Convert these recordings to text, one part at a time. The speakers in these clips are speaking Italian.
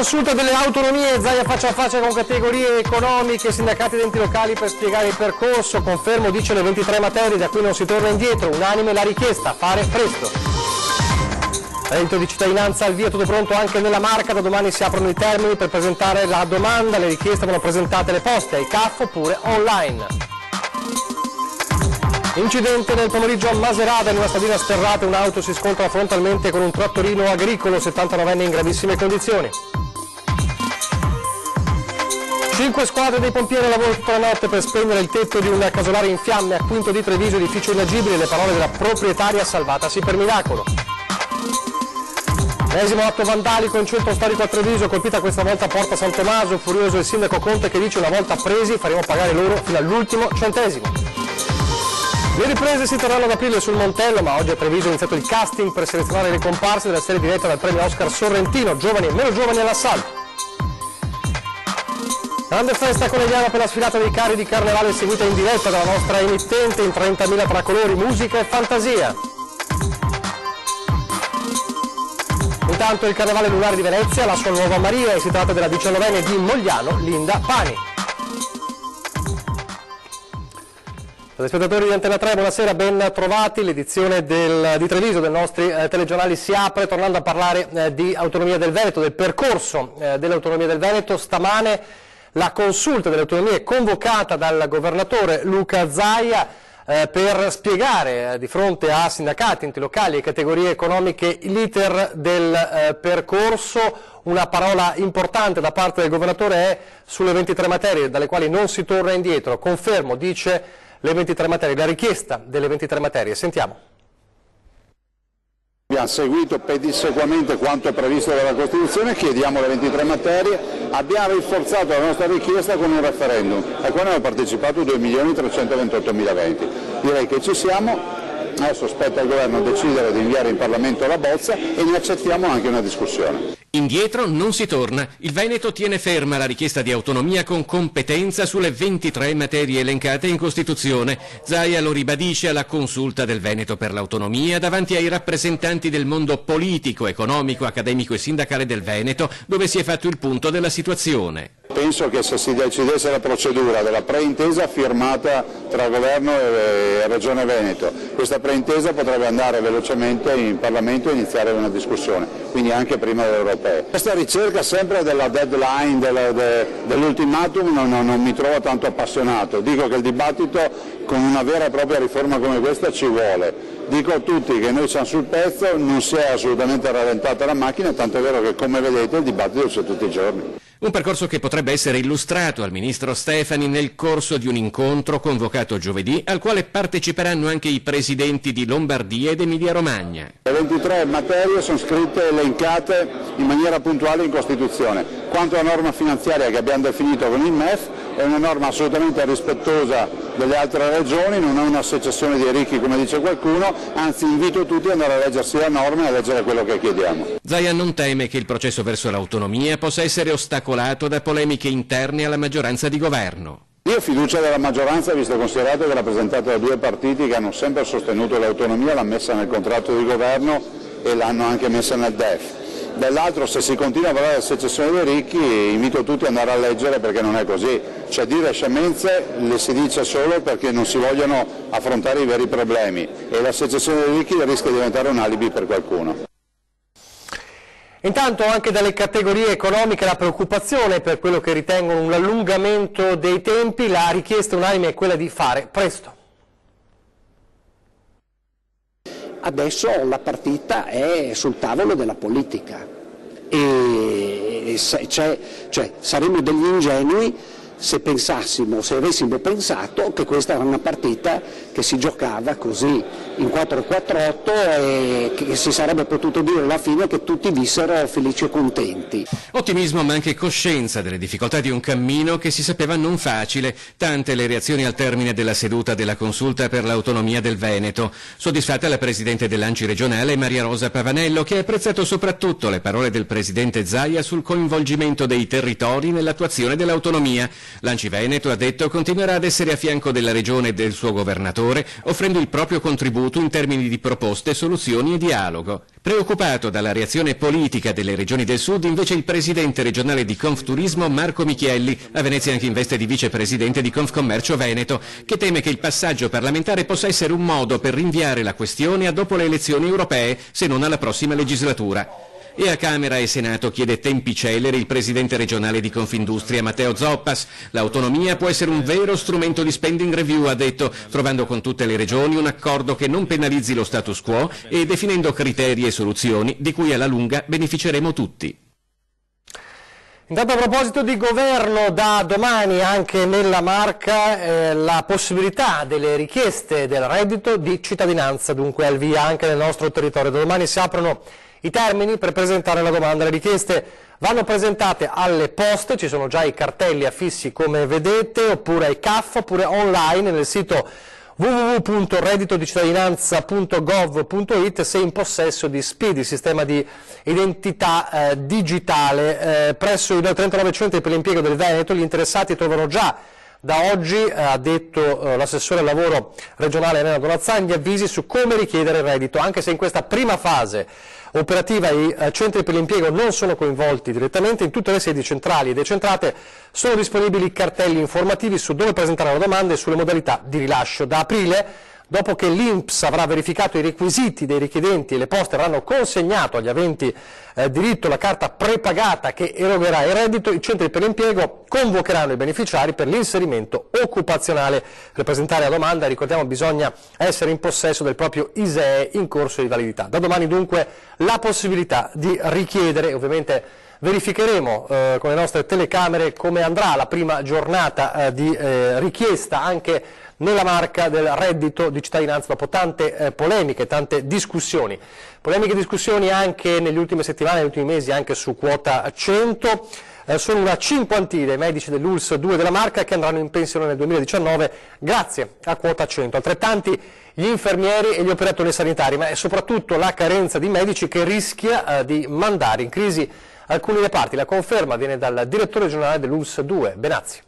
Consulta delle autonomie, Zaia faccia a faccia con categorie economiche, sindacati ed enti locali per spiegare il percorso. Confermo, dice, le 23 materie, da cui non si torna indietro. Unanime la richiesta, fare presto. Reddito di cittadinanza al via, tutto pronto anche nella Marca. Da domani si aprono i termini per presentare la domanda. Le richieste vanno presentate alle poste, ai CAF oppure online. Incidente nel pomeriggio a Maserata, in una stradina sterrata un'auto si scontra frontalmente con un trattorino agricolo, 79enne in gravissime condizioni. 5 squadre dei pompieri a lavoro tutta la notte per spegnere il tetto di un casolare in fiamme a Quinto di Treviso, edificio inagibile, le parole della proprietaria salvatasi per miracolo. Esimo atto vandalico in centro storico a Treviso, colpita questa volta Porta San Tommaso, furioso il sindaco Conte che dice: una volta presi faremo pagare loro fino all'ultimo centesimo. Le riprese si terranno ad aprile sul Montello, ma oggi a Treviso è iniziato il casting per selezionare le comparse della serie diretta dal premio Oscar Sorrentino, giovani e meno giovani all'assalto. Grande festa conegliana per la sfilata dei carri di carnevale seguita in diretta dalla nostra emittente in 30.000 tra colori, musica e fantasia. Intanto il carnevale lunare di Venezia, la sua nuova Maria, e si tratta della 19enne di Mogliano, Linda Pani. Telespettatori di Antena 3, buonasera, ben trovati. L'edizione di Treviso dei nostri telegiornali si apre tornando a parlare di autonomia del Veneto, del percorso dell'autonomia del Veneto. Stamane la consulta delle autonomie convocata dal governatore Luca Zaia per spiegare di fronte a sindacati, enti locali e categorie economiche l'iter del percorso. Una parola importante da parte del governatore è sulle 23 materie dalle quali non si torna indietro. Confermo, dice, le 23 materie, la richiesta delle 23 materie. Sentiamo. Abbiamo seguito pedissequamente quanto è previsto dalla Costituzione, chiediamo le 23 materie, abbiamo rinforzato la nostra richiesta con un referendum al quale hanno partecipato 2.328.020. Direi che ci siamo, adesso spetta al governo decidere di inviare in Parlamento la bozza e ne accettiamo anche una discussione. Indietro non si torna. Il Veneto tiene ferma la richiesta di autonomia con competenza sulle 23 materie elencate in Costituzione. Zaia lo ribadisce alla consulta del Veneto per l'autonomia davanti ai rappresentanti del mondo politico, economico, accademico e sindacale del Veneto, dove si è fatto il punto della situazione. Penso che se si decidesse la procedura della preintesa firmata tra Governo e Regione Veneto, questa preintesa potrebbe andare velocemente in Parlamento e iniziare una discussione, quindi anche prima delle europee. Questa ricerca sempre della deadline, dell'ultimatum non mi trovo tanto appassionato. Dico che il dibattito con una vera e propria riforma come questa ci vuole. Dico a tutti che noi siamo sul pezzo, non si è assolutamente rallentata la macchina, tanto è vero che, come vedete, il dibattito c'è tutti i giorni. Un percorso che potrebbe essere illustrato al ministro Stefani nel corso di un incontro convocato giovedì, al quale parteciperanno anche i presidenti di Lombardia ed Emilia-Romagna. Le 23 materie sono scritte e elencate in maniera puntuale in Costituzione. Quanto alla norma finanziaria che abbiamo definito con il MEF, è una norma assolutamente rispettosa delle altre regioni, non è una secessione dei ricchi come dice qualcuno, anzi invito tutti ad andare a leggersi la norma e a leggere quello che chiediamo. Zaia non teme che il processo verso l'autonomia possa essere ostacolato da polemiche interne alla maggioranza di governo. Io ho fiducia della maggioranza, visto e considerato che è rappresentata da due partiti che hanno sempre sostenuto l'autonomia, l'hanno messa nel contratto di governo e l'hanno anche messa nel DEF. Dall'altro, se si continua a parlare della secessione dei ricchi, invito tutti ad andare a leggere perché non è così. Cioè dire scemenze le si dice solo perché non si vogliono affrontare i veri problemi e la secessione dei ricchi rischia di diventare un alibi per qualcuno. Intanto anche dalle categorie economiche la preoccupazione per quello che ritengono un allungamento dei tempi, la richiesta unanime è quella di fare presto. Adesso la partita è sul tavolo della politica e saremmo degli ingenui se avessimo pensato che questa era una partita che si giocava così in 4-4-8 e che si sarebbe potuto dire alla fine che tutti vissero felici e contenti. Ottimismo ma anche coscienza delle difficoltà di un cammino che si sapeva non facile, tante le reazioni al termine della seduta della consulta per l'autonomia del Veneto. Soddisfatta la Presidente dell'ANCI regionale Maria Rosa Pavanello, che ha apprezzato soprattutto le parole del Presidente Zaia sul coinvolgimento dei territori nell'attuazione dell'autonomia. L'ANCI Veneto, ha detto, continuerà ad essere a fianco della Regione e del suo governatore, offrendo il proprio contributo contributo in termini di proposte, soluzioni e dialogo. Preoccupato dalla reazione politica delle regioni del Sud, invece il presidente regionale di Confturismo Marco Michielli, a Venezia anche in veste di vicepresidente di Confcommercio Veneto, che teme che il passaggio parlamentare possa essere un modo per rinviare la questione a dopo le elezioni europee, se non alla prossima legislatura. E a Camera e Senato chiede tempi celeri il presidente regionale di Confindustria Matteo Zoppas. L'autonomia può essere un vero strumento di spending review, ha detto, trovando con tutte le regioni un accordo che non penalizzi lo status quo e definendo criteri e soluzioni di cui alla lunga beneficeremo tutti. Intanto, a proposito di governo, da domani anche nella Marca la possibilità delle richieste del reddito di cittadinanza, dunque al via anche nel nostro territorio. Da domani si aprono i termini per presentare la domanda. Le richieste vanno presentate alle poste, ci sono già i cartelli affissi come vedete, oppure ai CAF, oppure online nel sito www.redditodicittadinanza.gov.it se in possesso di SPID, il sistema di identità digitale. Presso i 39 centri per l'impiego del Veneto gli interessati trovano già da oggi, ha detto l'assessore al lavoro regionale Elena Donazzani, gli avvisi su come richiedere il reddito, anche se in questa prima fase operativa i centri per l'impiego non sono coinvolti direttamente. In tutte le sedi centrali e decentrate sono disponibili cartelli informativi su dove presentare la domanda e sulle modalità di rilascio. Da aprile, dopo che l'INPS avrà verificato i requisiti dei richiedenti e le poste avranno consegnato agli aventi diritto la carta prepagata che erogerà il reddito, i centri per l'impiego convocheranno i beneficiari per l'inserimento occupazionale. Per presentare la domanda, ricordiamo, bisogna essere in possesso del proprio ISEE in corso di validità. Da domani dunque la possibilità di richiedere, ovviamente verificheremo con le nostre telecamere come andrà la prima giornata di richiesta anche nella Marca del reddito di cittadinanza, dopo tante polemiche, tante discussioni. Polemiche e discussioni anche nelle ultime settimane, negli ultimi mesi, anche su quota 100. Sono una cinquantina i medici dell'ULSS 2 della Marca che andranno in pensione nel 2019 grazie a quota 100. Altrettanti gli infermieri e gli operatori sanitari, ma è soprattutto la carenza di medici che rischia di mandare in crisi alcuni reparti. La conferma viene dal direttore generale dell'ULSS 2, Benazzi.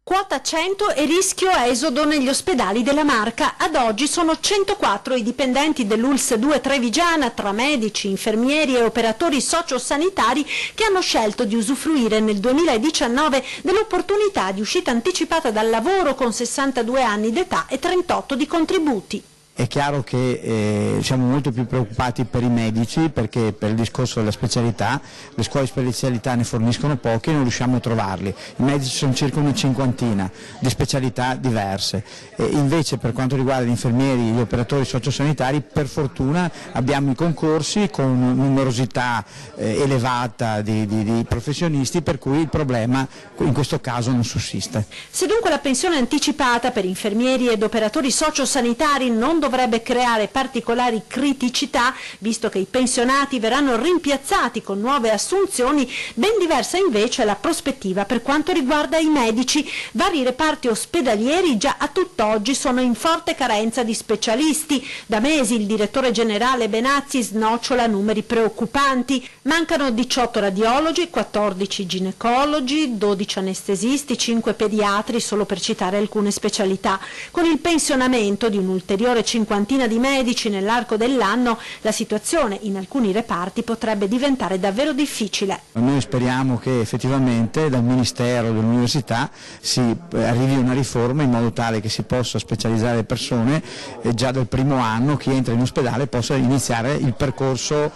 Quota 100 e rischio esodo negli ospedali della Marca. Ad oggi sono 104 i dipendenti dell'ULSS 2 Trevigiana, tra medici, infermieri e operatori sociosanitari, che hanno scelto di usufruire nel 2019 dell'opportunità di uscita anticipata dal lavoro con 62 anni d'età e 38 di contributi. È chiaro che siamo molto più preoccupati per i medici, perché per il discorso della specialità le scuole di specialità ne forniscono pochi e non riusciamo a trovarli. I medici sono circa una cinquantina di specialità diverse. Invece per quanto riguarda gli infermieri e gli operatori sociosanitari, per fortuna abbiamo i concorsi con una numerosità elevata di professionisti, per cui il problema in questo caso non sussiste. Se dunque la pensione anticipata per infermieri ed operatori sociosanitari non dovrebbe creare particolari criticità, visto che i pensionati verranno rimpiazzati con nuove assunzioni, ben diversa invece è la prospettiva per quanto riguarda i medici. Vari reparti ospedalieri già a tutt'oggi sono in forte carenza di specialisti. Da mesi il direttore generale Benazzi snocciola numeri preoccupanti. Mancano 18 radiologi, 14 ginecologi, 12 anestesisti, 5 pediatri, solo per citare alcune specialità. Con il pensionamento di un ulteriore cinquantina di medici nell'arco dell'anno, la situazione in alcuni reparti potrebbe diventare davvero difficile. Noi speriamo che effettivamente dal Ministero dell'Università si arrivi una riforma in modo tale che si possa specializzare le persone e già dal primo anno chi entra in ospedale possa iniziare il percorso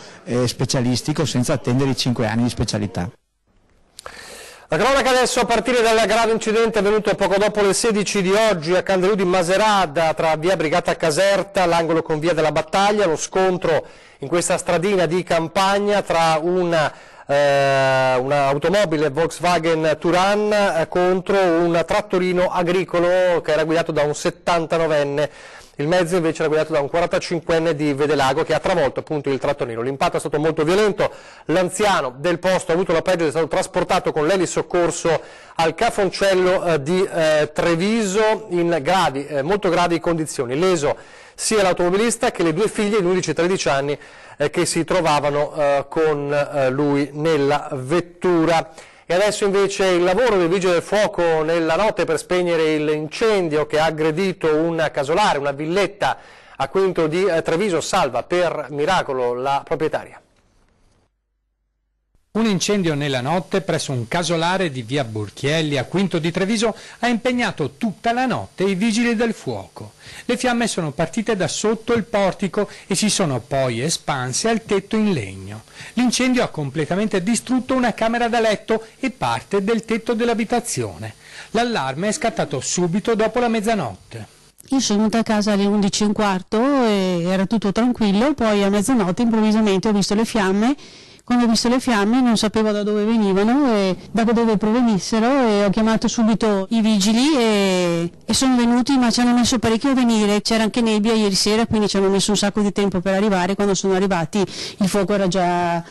specialistico senza attendere i 5 anni di specialità. La cronaca adesso a partire dal grave incidente avvenuto poco dopo le 16 di oggi a Candelù di Maserata, tra via Brigata Caserta, l'angolo con via della Battaglia, lo scontro in questa stradina di campagna tra un'automobile Volkswagen Touran contro un trattorino agricolo che era guidato da un 79enne. Il mezzo invece era guidato da un 45enne di Vedelago che ha travolto appunto il trattorino. L'impatto è stato molto violento, l'anziano del posto ha avuto la peggio ed è stato trasportato con l'elisoccorso al Cafoncello di Treviso in molto gravi condizioni. Leso sia l'automobilista che le due figlie di 11 e 13 anni che si trovavano con lui nella vettura. E adesso invece il lavoro dei Vigili del Fuoco nella notte per spegnere l'incendio che ha aggredito un casolare, una villetta a Quinto di Treviso. Salva per miracolo la proprietaria. Un incendio nella notte presso un casolare di via Burchielli a Quinto di Treviso ha impegnato tutta la notte i Vigili del Fuoco. Le fiamme sono partite da sotto il portico e si sono poi espanse al tetto in legno. L'incendio ha completamente distrutto una camera da letto e parte del tetto dell'abitazione. L'allarme è scattato subito dopo la mezzanotte. Io sono venuta a casa alle 11:15 e era tutto tranquillo, poi a mezzanotte improvvisamente ho visto le fiamme. Quando ho visto le fiamme non sapevo da dove venivano e da dove provenissero e ho chiamato subito i vigili e sono venuti, ma ci hanno messo parecchio a venire. C'era anche nebbia ieri sera, quindi ci hanno messo un sacco di tempo per arrivare. Quando sono arrivati il fuoco era già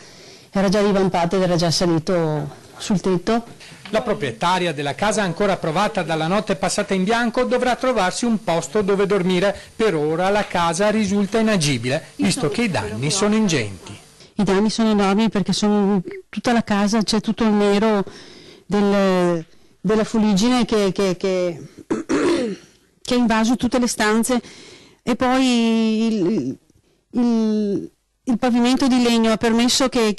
divampato ed era già salito sul tetto. La proprietaria della casa, ancora provata dalla notte passata in bianco, dovrà trovarsi un posto dove dormire. Per ora la casa risulta inagibile, visto che i danni sono ingenti. I danni sono enormi perché sono tutta la casa, c'è tutto il nero della fuliggine che ha invaso tutte le stanze e poi il pavimento di legno ha permesso che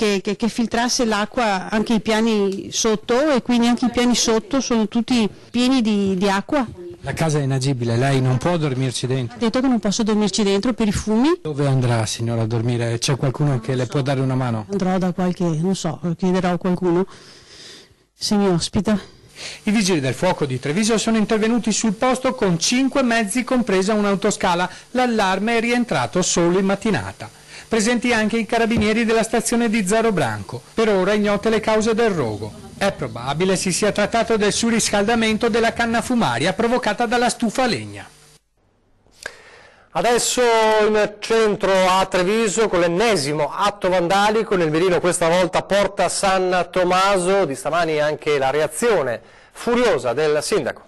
filtrasse l'acqua anche i piani sotto e quindi anche i piani sotto sono tutti pieni di acqua. La casa è inagibile, lei non può dormirci dentro? Ha detto che non posso dormirci dentro per i fumi. Dove andrà, signora, a dormire? C'è qualcuno che le può dare una mano? Andrò da qualche, non so, chiederò a qualcuno se mi ospita. I Vigili del Fuoco di Treviso sono intervenuti sul posto con 5 mezzi, compresa un'autoscala. L'allarme è rientrato solo in mattinata. Presenti anche i carabinieri della stazione di Zaro Branco. Per ora ignote le cause del rogo. È probabile si sia trattato del surriscaldamento della canna fumaria provocata dalla stufa a legna. Adesso in centro a Treviso con l'ennesimo atto vandalico, nel mirino questa volta Porta San Tommaso. Di stamani anche la reazione furiosa del sindaco.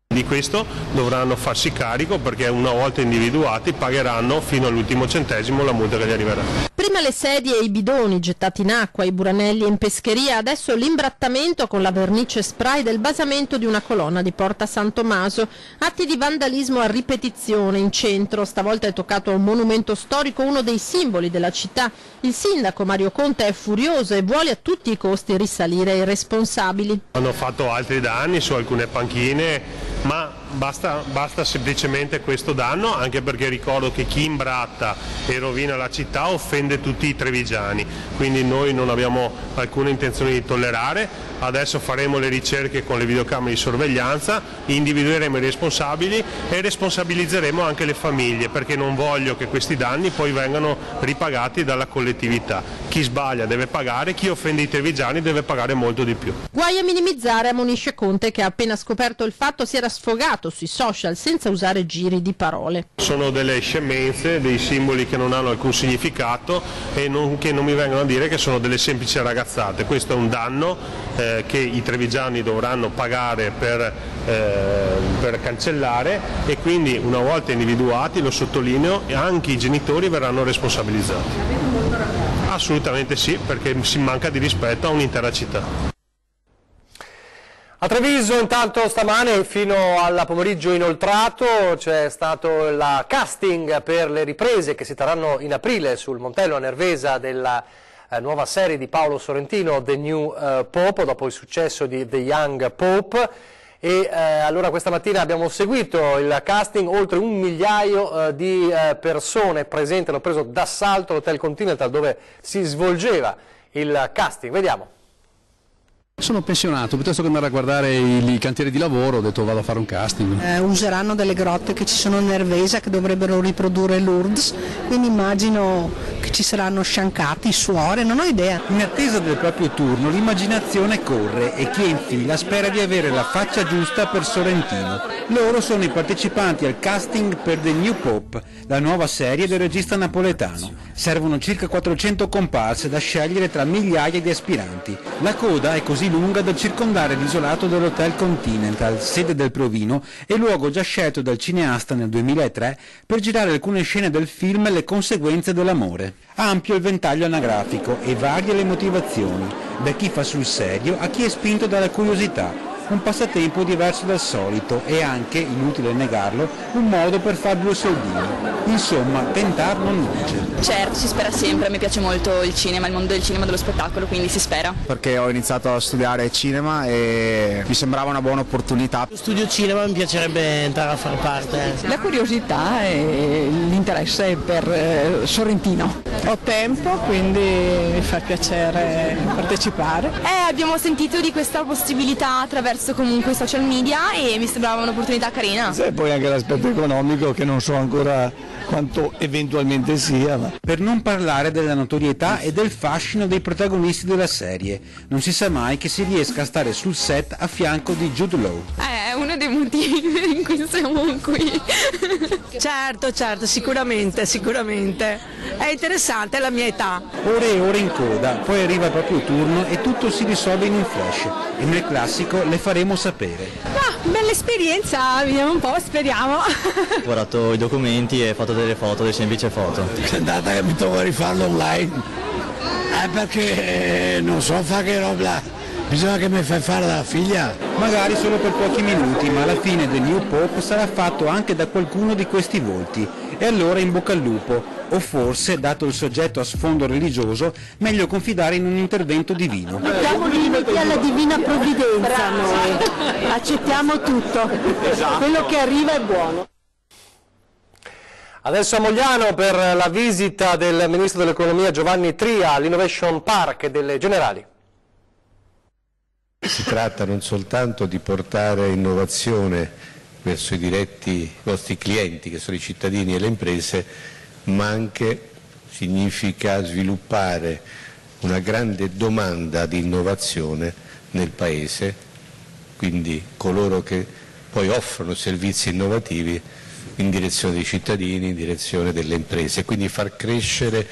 Di questo dovranno farsi carico perché una volta individuati pagheranno fino all'ultimo centesimo la multa che gli arriverà. Prima le sedie e i bidoni gettati in acqua, i buranelli in pescheria, adesso l'imbrattamento con la vernice spray del basamento di una colonna di Porta San Tommaso. Atti di vandalismo a ripetizione in centro, stavolta è toccato a un monumento storico, uno dei simboli della città. Il sindaco Mario Conte è furioso e vuole a tutti i costi risalire ai responsabili. Hanno fatto altri danni su alcune panchine, ma basta semplicemente questo danno, anche perché ricordo che chi imbratta e rovina la città offende tutti i trevigiani, quindi noi non abbiamo alcuna intenzione di tollerare. Adesso faremo le ricerche con le videocamere di sorveglianza, individueremo i responsabili e responsabilizzeremo anche le famiglie, perché non voglio che questi danni poi vengano ripagati dalla collettività. Chi sbaglia deve pagare, chi offende i trevigiani deve pagare molto di più. Guai a minimizzare, ammonisce Conte, che ha appena scoperto il fatto si era sfogato sui social senza usare giri di parole. Sono delle scemenze, dei simboli che non hanno alcun significato e che non mi vengono a dire che sono delle semplici ragazzate. Questo è un danno che i trevigiani dovranno pagare per cancellare e quindi una volta individuati, lo sottolineo, anche i genitori verranno responsabilizzati. Assolutamente sì, perché si manca di rispetto a un'intera città. A Treviso intanto stamane fino al pomeriggio inoltrato c'è stato il casting per le riprese che si terranno in aprile sul Montello a Nervesa della nuova serie di Paolo Sorrentino, The New Pope, dopo il successo di The Young Pope. E allora questa mattina abbiamo seguito il casting, oltre 1 migliaio di persone presenti, hanno preso d'assalto l'Hotel Continental dove si svolgeva il casting. Vediamo. Sono pensionato, piuttosto che andare a guardare i cantieri di lavoro ho detto vado a fare un casting. Useranno delle grotte che ci sono a Nervesa che dovrebbero riprodurre Lourdes, quindi immagino che ci saranno sciancati, suore, non ho idea. In attesa del proprio turno l'immaginazione corre e chi è in fila spera di avere la faccia giusta per Sorrentino. Loro sono i partecipanti al casting per The New Pope, la nuova serie del regista napoletano. Servono circa 400 comparse da scegliere tra migliaia di aspiranti. La coda è così così lunga da circondare l'isolato dell'Hotel Continental, sede del Provino e luogo già scelto dal cineasta nel 2003 per girare alcune scene del film Le conseguenze dell'amore. Ampio il ventaglio anagrafico e varie le motivazioni, da chi fa sul serio a chi è spinto dalla curiosità. Un passatempo diverso dal solito e anche, inutile negarlo, un modo per fare due soldini. Insomma, tentar non vince. Certo, si spera sempre, a me piace molto il cinema, il mondo del cinema e dello spettacolo, quindi si spera. Perché ho iniziato a studiare cinema e mi sembrava una buona opportunità. Studio cinema, mi piacerebbe entrare a far parte. La curiosità e l'interesse per Sorrentino. Ho tempo, quindi mi fa piacere partecipare. Abbiamo sentito di questa possibilità attraverso comunque i social media e mi sembrava un'opportunità carina. E poi anche l'aspetto economico che non so ancora quanto eventualmente sia. Per non parlare della notorietà e del fascino dei protagonisti della serie. Non si sa mai che si riesca a stare sul set a fianco di Jude Law. È uno dei motivi in cui siamo qui. Certo, sicuramente. È interessante, è la mia età. Ore e ore in coda, poi arriva il proprio turno e tutto si risolve in un flash. E nel classico le faremo sapere. Bella esperienza, vediamo un po', speriamo. Ho guardato i documenti e fatto delle foto, delle semplici foto. È andata che mi trovo a rifarlo online. Perché non so fare che roba. Bisogna che mi fai fare la figlia. Magari solo per pochi minuti, ma alla fine The New Pope sarà fatto anche da qualcuno di questi volti. E allora in bocca al lupo. O forse, dato il soggetto a sfondo religioso, meglio confidare in un intervento divino. Mettiamo limiti alla divina provvidenza noi. Accettiamo tutto. Quello che arriva è buono. Adesso a Mogliano per la visita del Ministro dell'Economia Giovanni Tria all'Innovation Park delle Generali. Si tratta non soltanto di portare innovazione verso i vostri clienti, che sono i cittadini e le imprese, ma anche significa sviluppare una grande domanda di innovazione nel Paese, quindi coloro che poi offrono servizi innovativi in direzione dei cittadini, in direzione delle imprese, quindi far crescere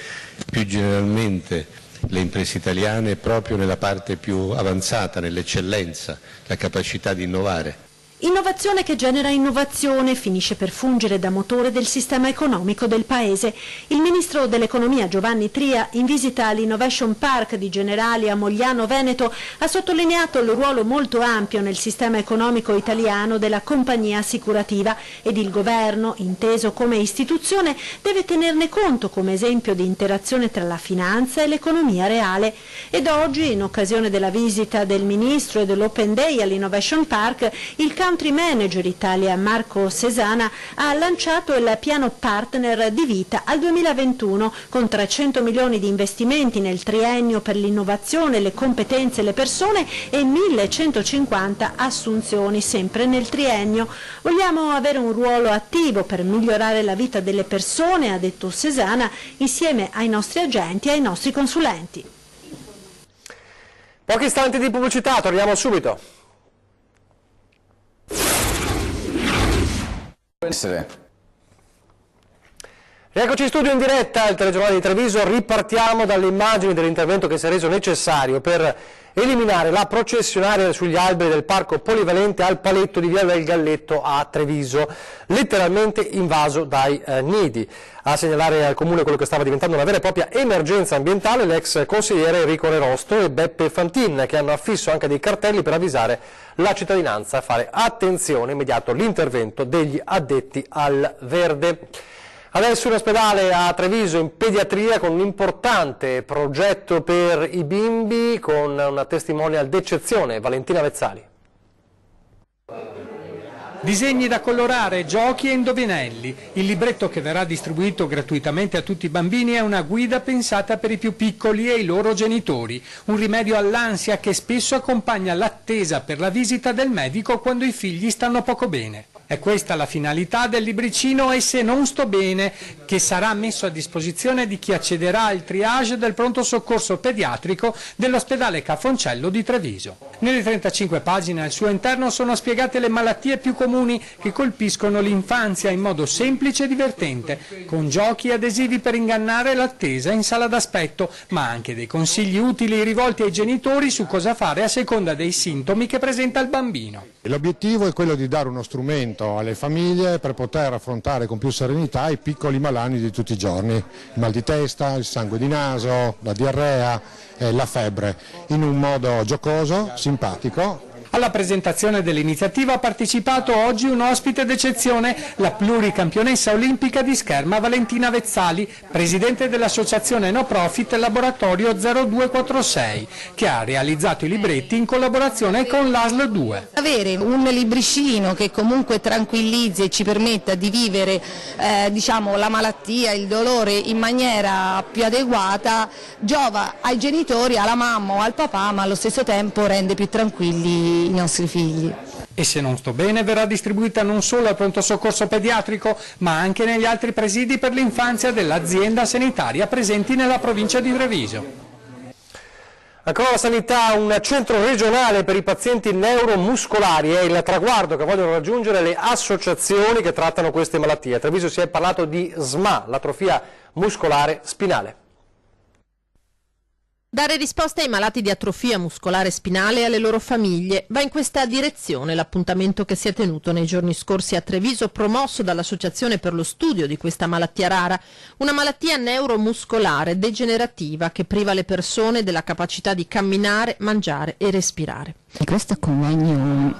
più generalmente le imprese italiane proprio nella parte più avanzata, nell'eccellenza, la capacità di innovare. Innovazione che genera innovazione, finisce per fungere da motore del sistema economico del Paese. Il Ministro dell'Economia Giovanni Tria, in visita all'Innovation Park di Generali a Mogliano Veneto, ha sottolineato il ruolo molto ampio nel sistema economico italiano della compagnia assicurativa ed il Governo, inteso come istituzione, deve tenerne conto come esempio di interazione tra la finanza e l'economia reale. Ed oggi, in occasione della visita del Ministro e dell'Open Day all'Innovation Park, il Country Manager Italia Marco Sesana ha lanciato il piano partner di vita al 2021 con 300 milioni di investimenti nel triennio per l'innovazione, le competenze e le persone e 1150 assunzioni sempre nel triennio. Vogliamo avere un ruolo attivo per migliorare la vita delle persone, ha detto Sesana, insieme ai nostri agenti e ai nostri consulenti. Pochi istanti di pubblicità, torniamo subito. Rieccoci in studio in diretta al telegiornale di Treviso. Ripartiamo dalle immagini dell'intervento che si è reso necessario per eliminare la processionaria sugli alberi del parco polivalente al Paletto di Via del Galletto a Treviso, letteralmente invaso dai nidi. A segnalare al Comune quello che stava diventando una vera e propria emergenza ambientale l'ex consigliere Enrico Nerosto e Beppe Fantin, che hanno affisso anche dei cartelli per avvisare la cittadinanza a fare attenzione, immediato l'intervento degli addetti al verde. Adesso in ospedale a Treviso in pediatria con un importante progetto per i bimbi con una testimonial d'eccezione, Valentina Vezzali. Disegni da colorare, giochi e indovinelli. Il libretto che verrà distribuito gratuitamente a tutti i bambini è una guida pensata per i più piccoli e i loro genitori. Un rimedio all'ansia che spesso accompagna l'attesa per la visita del medico quando i figli stanno poco bene. È questa la finalità del libricino E se non sto bene, che sarà messo a disposizione di chi accederà al triage del pronto soccorso pediatrico dell'ospedale Cafoncello di Treviso. Nelle 35 pagine al suo interno sono spiegate le malattie più comuni che colpiscono l'infanzia in modo semplice e divertente, con giochi adesivi per ingannare l'attesa in sala d'aspetto, ma anche dei consigli utili rivolti ai genitori su cosa fare a seconda dei sintomi che presenta il bambino. L'obiettivo è quello di dare uno strumento alle famiglie per poter affrontare con più serenità i piccoli malanni di tutti i giorni, il mal di testa, il sangue di naso, la diarrea, la febbre, in un modo giocoso, simpatico. Alla presentazione dell'iniziativa ha partecipato oggi un ospite d'eccezione, la pluricampionessa olimpica di scherma Valentina Vezzali, presidente dell'associazione no profit Laboratorio 0246, che ha realizzato i libretti in collaborazione con l'ASL 2. Avere un libricino che comunque tranquillizzi e ci permetta di vivere la malattia, il dolore in maniera più adeguata, giova ai genitori, alla mamma o al papà, ma allo stesso tempo rende più tranquilli i nostri figli. E se non sto bene verrà distribuita non solo al pronto soccorso pediatrico, ma anche negli altri presidi per l'infanzia dell'azienda sanitaria presenti nella provincia di Treviso. Ancora la sanità, un centro regionale per i pazienti neuromuscolari è il traguardo che vogliono raggiungere le associazioni che trattano queste malattie. A Treviso si è parlato di SMA, l'atrofia muscolare spinale. Dare risposte ai malati di atrofia muscolare spinale e alle loro famiglie. Va in questa direzione l'appuntamento che si è tenuto nei giorni scorsi a Treviso, promosso dall'Associazione per lo studio di questa malattia rara, una malattia neuromuscolare degenerativa che priva le persone della capacità di camminare, mangiare e respirare. Questo convegno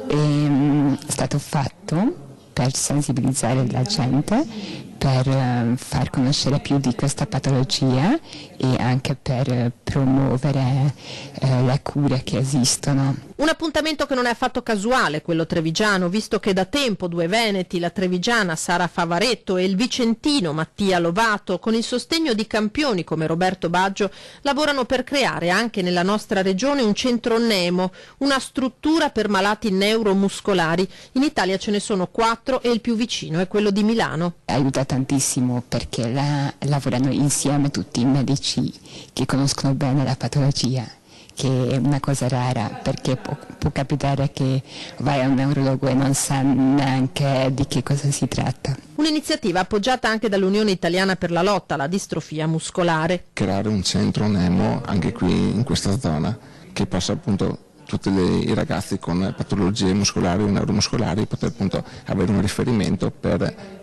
è stato fatto per sensibilizzare la gente, per far conoscere più di questa patologia e anche per promuovere le cure che esistono. Un appuntamento che non è affatto casuale, quello trevigiano, visto che da tempo due veneti, la trevigiana Sara Favaretto e il vicentino Mattia Lovato, con il sostegno di campioni come Roberto Baggio, lavorano per creare anche nella nostra regione un centro Nemo, una struttura per malati neuromuscolari. In Italia ce ne sono 4 e il più vicino è quello di Milano. Aiuta tantissimo perché lavorano insieme tutti i medici che conoscono bene la patologia, che è una cosa rara perché può capitare che vai a un neurologo e non sa neanche di che cosa si tratta. Un'iniziativa appoggiata anche dall'Unione Italiana per la lotta alla distrofia muscolare. Creare un centro Nemo anche qui in questa zona che possa appunto tutti i ragazzi con patologie muscolari o neuromuscolari poter appunto avere un riferimento per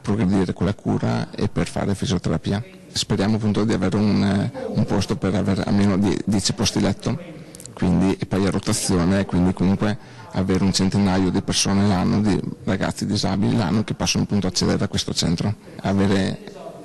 progredire con la cura e per fare fisioterapia. Speriamo appunto di avere un posto per avere almeno 10 posti letto, quindi, e poi a rotazione, quindi comunque avere un centinaio di persone l'anno, di ragazzi disabili l'anno che possono appunto accedere a questo centro,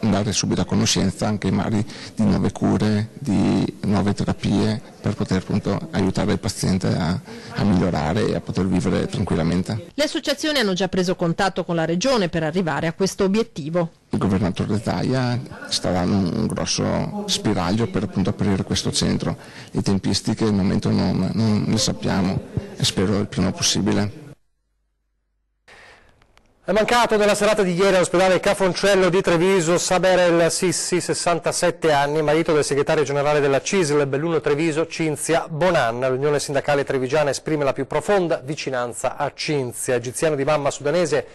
andare subito a conoscenza anche magari di nuove cure, di nuove terapie per poter appunto aiutare il paziente a migliorare e a poter vivere tranquillamente. Le associazioni hanno già preso contatto con la regione per arrivare a questo obiettivo. Il governatore Zaia sta dando un grosso spiraglio per appunto aprire questo centro. Le tempistiche al momento non le sappiamo e spero il prima possibile. È mancato nella serata di ieri all'ospedale Cafoncello di Treviso Saber El Sissi, 67 anni, marito del segretario generale della CISL Belluno Treviso, Cinzia Bonan. L'Unione Sindacale Trevigiana esprime la più profonda vicinanza a Cinzia. Egiziano di mamma sudanese,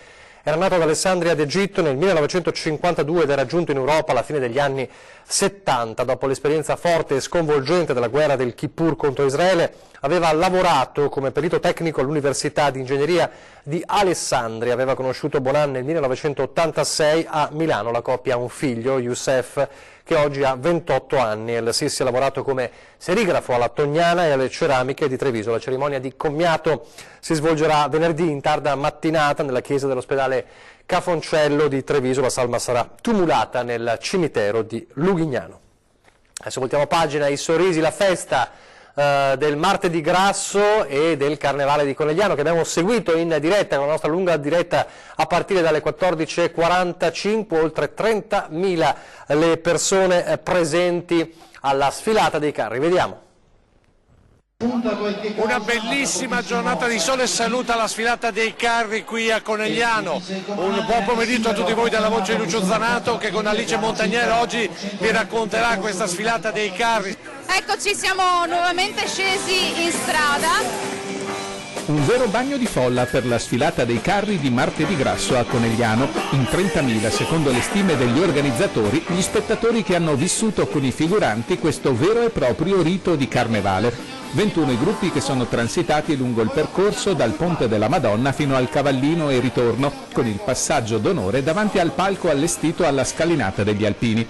era nato ad Alessandria d'Egitto nel 1952 ed era giunto in Europa alla fine degli anni 70. Dopo l'esperienza forte e sconvolgente della guerra del Kippur contro Israele, aveva lavorato come perito tecnico all'Università di Ingegneria di Alessandria. Aveva conosciuto Bonan nel 1986 a Milano. La coppia ha un figlio, Youssef, che oggi ha 28 anni. El Sissi ha lavorato come serigrafo alla Tognana e alle ceramiche di Treviso. La cerimonia di commiato si svolgerà venerdì in tarda mattinata nella chiesa dell'ospedale Cafoncello di Treviso. La salma sarà tumulata nel cimitero di Lughignano. Adesso voltiamo pagina, i sorrisi, la festa del martedì grasso e del carnevale di Conegliano che abbiamo seguito in diretta con la nostra lunga diretta a partire dalle 14:45, oltre 30.000 le persone presenti alla sfilata dei carri. Vediamo. Una bellissima giornata di sole saluta la sfilata dei carri qui a Conegliano. Un buon pomeriggio a tutti voi dalla voce di Lucio Zanato che con Alice Montagniera oggi vi racconterà questa sfilata dei carri. Eccoci, siamo nuovamente scesi in strada. Un vero bagno di folla per la sfilata dei carri di Martedì Grasso a Conegliano. In 30.000, secondo le stime degli organizzatori, gli spettatori che hanno vissuto con i figuranti questo vero e proprio rito di carnevale. 21 i gruppi che sono transitati lungo il percorso dal Ponte della Madonna fino al Cavallino e ritorno, con il passaggio d'onore davanti al palco allestito alla scalinata degli Alpini.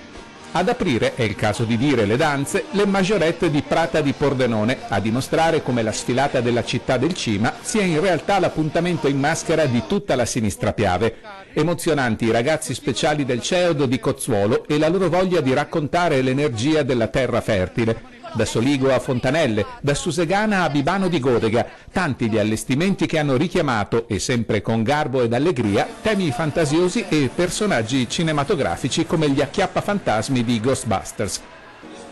Ad aprire, è il caso di dire, le danze, le Majorette di Prata di Pordenone, a dimostrare come la sfilata della città del Cima sia in realtà l'appuntamento in maschera di tutta la sinistra Piave. Emozionanti i ragazzi speciali del Ceodo di Cozzuolo e la loro voglia di raccontare l'energia della terra fertile. Da Soligo a Fontanelle, da Susegana a Bibano di Godega, tanti gli allestimenti che hanno richiamato, e sempre con garbo ed allegria, temi fantasiosi e personaggi cinematografici come gli acchiappafantasmi di Ghostbusters.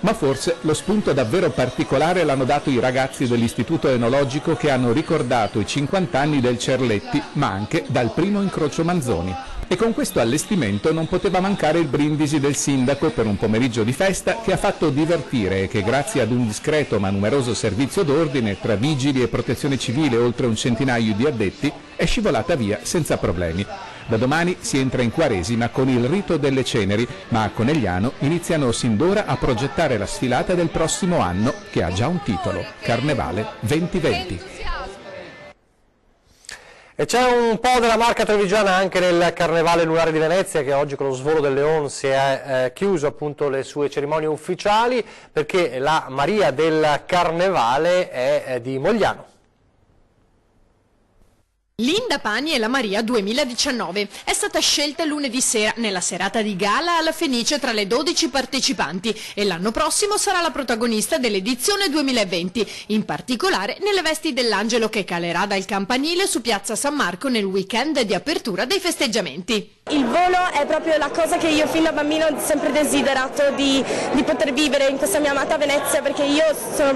Ma forse lo spunto davvero particolare l'hanno dato i ragazzi dell'Istituto Enologico che hanno ricordato i 50 anni del Cerletti, ma anche dal primo incrocio Manzoni. E con questo allestimento non poteva mancare il brindisi del sindaco per un pomeriggio di festa che ha fatto divertire e che grazie ad un discreto ma numeroso servizio d'ordine tra vigili e protezione civile oltre un centinaio di addetti è scivolata via senza problemi. Da domani si entra in Quaresima con il rito delle ceneri, ma a Conegliano iniziano sin d'ora a progettare la sfilata del prossimo anno che ha già un titolo, Carnevale 2020. E c'è un po' della marca trevigiana anche nel Carnevale Lunare di Venezia, che oggi con lo svolo del Leon si è chiuso appunto le sue cerimonie ufficiali, perché la Maria del Carnevale è di Mogliano. Linda Pani e la Maria 2019 è stata scelta lunedì sera nella serata di gala alla Fenice tra le 12 partecipanti e l'anno prossimo sarà la protagonista dell'edizione 2020, in particolare nelle vesti dell'angelo che calerà dal campanile su Piazza San Marco nel weekend di apertura dei festeggiamenti. Il volo è proprio la cosa che io fin da bambino ho sempre desiderato di poter vivere in questa mia amata Venezia, perché io sono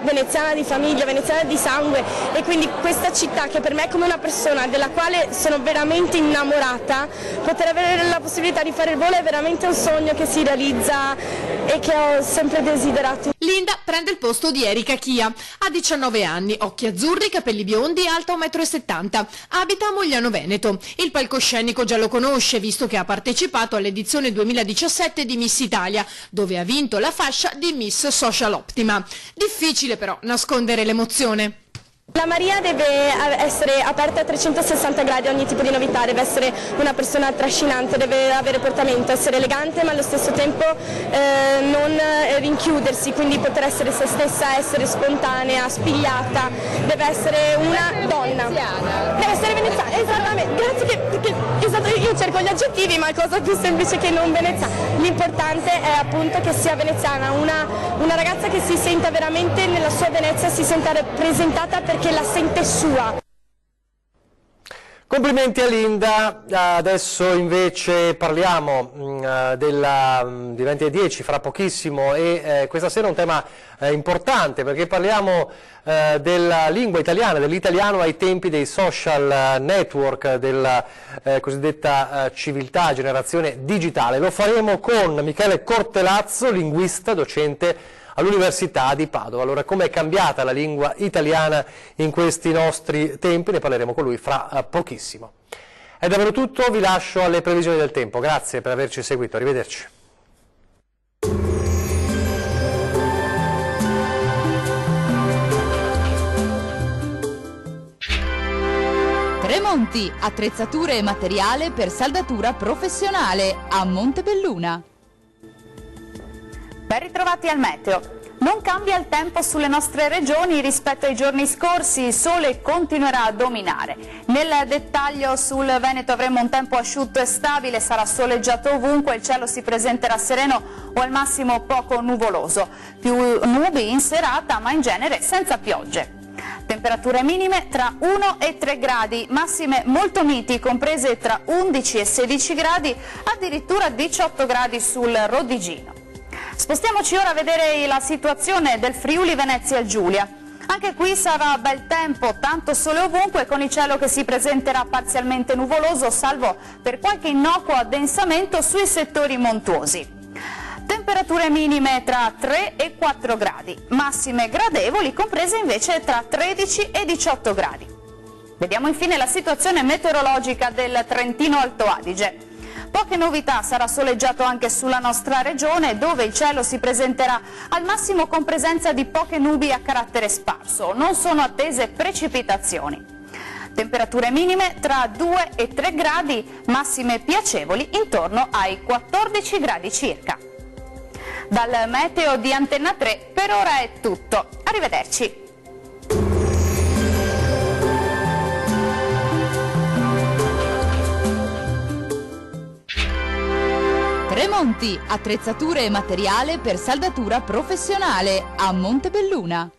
veneziana di famiglia, veneziana di sangue, e quindi questa città che per me è come una persona della quale sono veramente innamorata, poter avere la possibilità di fare il volo è veramente un sogno che si realizza e che ho sempre desiderato. Linda prende il posto di Erika Chia, ha 19 anni, occhi azzurri, capelli biondi, alta 1,70 m, abita a Mogliano Veneto. Il palcoscenico già lo conosce, visto che ha partecipato all'edizione 2017 di Miss Italia, dove ha vinto la fascia di Miss Social Optima. Difficile però nascondere l'emozione. La Maria deve essere aperta a 360 gradi a ogni tipo di novità, deve essere una persona trascinante, deve avere portamento, essere elegante ma allo stesso tempo non rinchiudersi, quindi poter essere se stessa, essere spontanea, spigliata, deve essere una donna. Deve essere veneziana, esattamente, grazie io cerco gli aggettivi ma è cosa più semplice che non veneziana. L'importante è appunto che sia veneziana, una ragazza che si senta veramente nella sua Venezia, si senta rappresentata perché la sente sua. Complimenti a Linda. Adesso invece parliamo di 20 e 10 fra pochissimo, e questa sera è un tema importante perché parliamo della lingua italiana, dell'italiano ai tempi dei social network, della cosiddetta civiltà, generazione digitale. Lo faremo con Michele Cortelazzo, linguista, docente all'Università di Padova. Allora, com'è cambiata la lingua italiana in questi nostri tempi? Ne parleremo con lui fra pochissimo. È davvero tutto, vi lascio alle previsioni del tempo. Grazie per averci seguito, arrivederci. Tremonti, attrezzature e materiale per saldatura professionale a Montebelluna. Ben ritrovati al meteo. Non cambia il tempo sulle nostre regioni rispetto ai giorni scorsi, il sole continuerà a dominare. Nel dettaglio sul Veneto avremo un tempo asciutto e stabile, sarà soleggiato ovunque, il cielo si presenterà sereno o al massimo poco nuvoloso. Più nubi in serata ma in genere senza piogge. Temperature minime tra 1 e 3 gradi, massime molto miti comprese tra 11 e 16 gradi, addirittura 18 gradi sul Rodigino. Spostiamoci ora a vedere la situazione del Friuli Venezia Giulia. Anche qui sarà bel tempo, tanto sole ovunque, con il cielo che si presenterà parzialmente nuvoloso, salvo per qualche innocuo addensamento sui settori montuosi. Temperature minime tra 3 e 4 gradi, massime gradevoli comprese invece tra 13 e 18 gradi. Vediamo infine la situazione meteorologica del Trentino Alto Adige. Poche novità, sarà soleggiato anche sulla nostra regione, dove il cielo si presenterà al massimo con presenza di poche nubi a carattere sparso. Non sono attese precipitazioni. Temperature minime tra 2 e 3 gradi, massime piacevoli intorno ai 14 gradi circa. Dal meteo di Antenna 3 per ora è tutto. Arrivederci. Tremonti, attrezzature e materiale per saldatura professionale a Montebelluna.